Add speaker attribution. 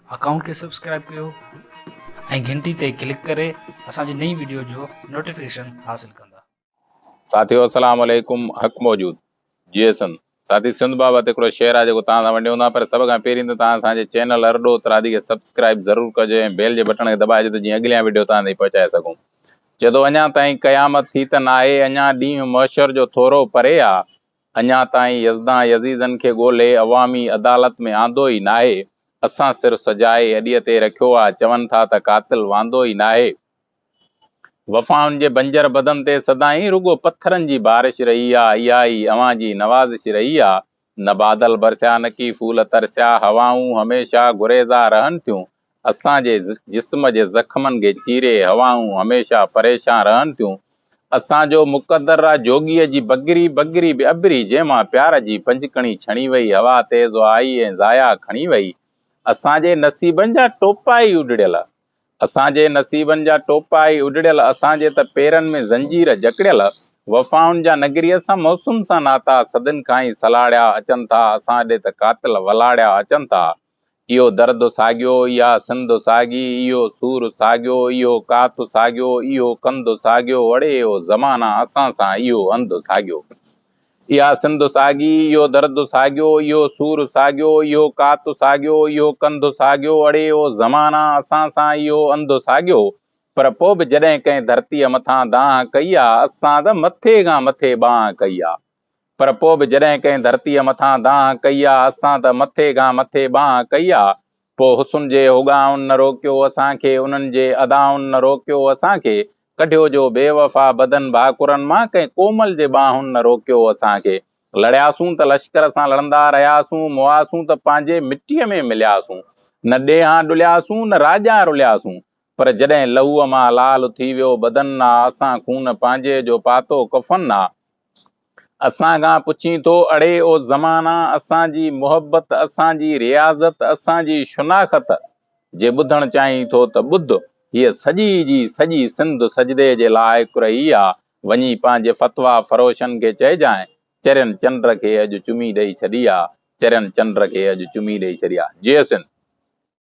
Speaker 1: Account के subscribe कयो ऐं घंटी ते क्लिक करे असांजी नई वीडियो जो नोटिफिकेशन हासिल कंदा।
Speaker 2: साथियों अस्सलाम वालेकुम। हक मौजूद जीएसन साथी सिंध बाबत हिकिड़ो शेयर आहे जेको तव्हां सां वंडियो हूंदा, पर सभ खां पहिरीं त तव्हां असांजे चैनल अरडो तरादी खे सब्सक्राइब ज़रूरु कजो ऐं बेल जे बटन खे दॿाइजो त जीअं अॻिलियां वीडियो तव्हां ताईं पहुचाए सघूं। चए थो अञा ताईं क़यामत थी त न आहे, अञा ॾींहुं मौशर जो थोरो परे आहे, अञा ताईं यज़दा यज़ीदनि खे ॻोल्हे अवामी अदालत में आंदो ई न आहे। असां सिर्फ़ु सजाए अॾीअ ते रखियो आहे, चवनि था त कातिल वांदो ई न आहे। वफ़ाउनि जे बंजर बदन ते सदाईं रुगो पत्थरनि जी बारिश रही आहे, इहा ई अवां जी नवाज़िश रही आहे। न बादल बरसिया न की फूल तरसिया, हवाऊं हमेशह गुरेज़ा रहनि थियूं। असांजे जिस्म जे ज़ख़्मनि खे चीरे हवाऊं हमेशह परेशान रहनि थियूं। असांजो मुक़दर आहे जोगीअ जी बगिरी बगिरी बि अबरी, जंहिंमां प्यार जी पंजकणी छणी वई, हवा तेज़ आई ऐं ज़ाया खणी वई। असांजे नसीबनि जा टोपा ई उॾड़ियल, असांजे नसीबनि जा टोपा ई उॾड़ियल, असांजे त पेरनि में ज़ंजीर जकड़ियल। वफ़ाउनि जा नगरीअ सां मौसम सां नाता सदिन खां ई सलाड़िया अचनि था, असां ॾे त कातिल वलाड़िया अचनि था। इहो दर्द साॻियो, इहा सिंध साॻी, इहो सूर साॻियो, इहो कात साॻियो, इहो कंद साॻियो, अड़े इहो ज़माना असां सां इहो अंध साॻियो। इहा सिंध साॻी, इहो दर्द साॻियो, इहो सूर साॻियो, इहो कात साॻियो, इहो कंध साॻियो, अड़े इहो ज़माना असां सां इहो अंध साॻियो। पर पोइ बि जॾहिं कंहिं धरतीअ मथां दांह कई आहे, असां त मथे खां मथे बांह कई आहे। पर पोइ बि जॾहिं कंहिं धरतीअ मथां दांह कई आहे, असां त मथे खां मथे बांह कई आहे। पोइ हुस्न जे हुगाउनि न रोकियो असांखे, उन्हनि जे अदाउनि न रोकियो असांखे। कढियो जो बेवफ़ा बदन भाकुरनि मां, कंहिं कोमल जे बाहुनि न रोकियो असांखे। लड़ियासूं त लश्कर सां लड़ंदा रहियासूं, मुआसूं त पंहिंजे मिटीअ में मिलियासूं। न ॾेहां डुलियासूं न राजा रुलियासूं, पर जॾहिं लहूअ मां लाल थी वियो बदन ना, असां खून पंहिंजे जो पातो कफ़न ना। असां खां पुछी थो अड़े ओ ज़माना, असांजी मुहबत असांजी रियाज़त असांजी शुनाख़त, जे ॿुधणु चाहीं थो त ॿुध। हीअ सॼी जी सॼी सिंध सजदे जे लाइक़ु रही आहे। वञी पंहिंजे फ़तवा फ़रोशनि खे चइजांइ, चरियनि चंड खे अॼु चुमी ॾेई छॾी आहे, चरियनि चंड खे अॼु चुमी ॾेई छॾी आहे। जय सिंध।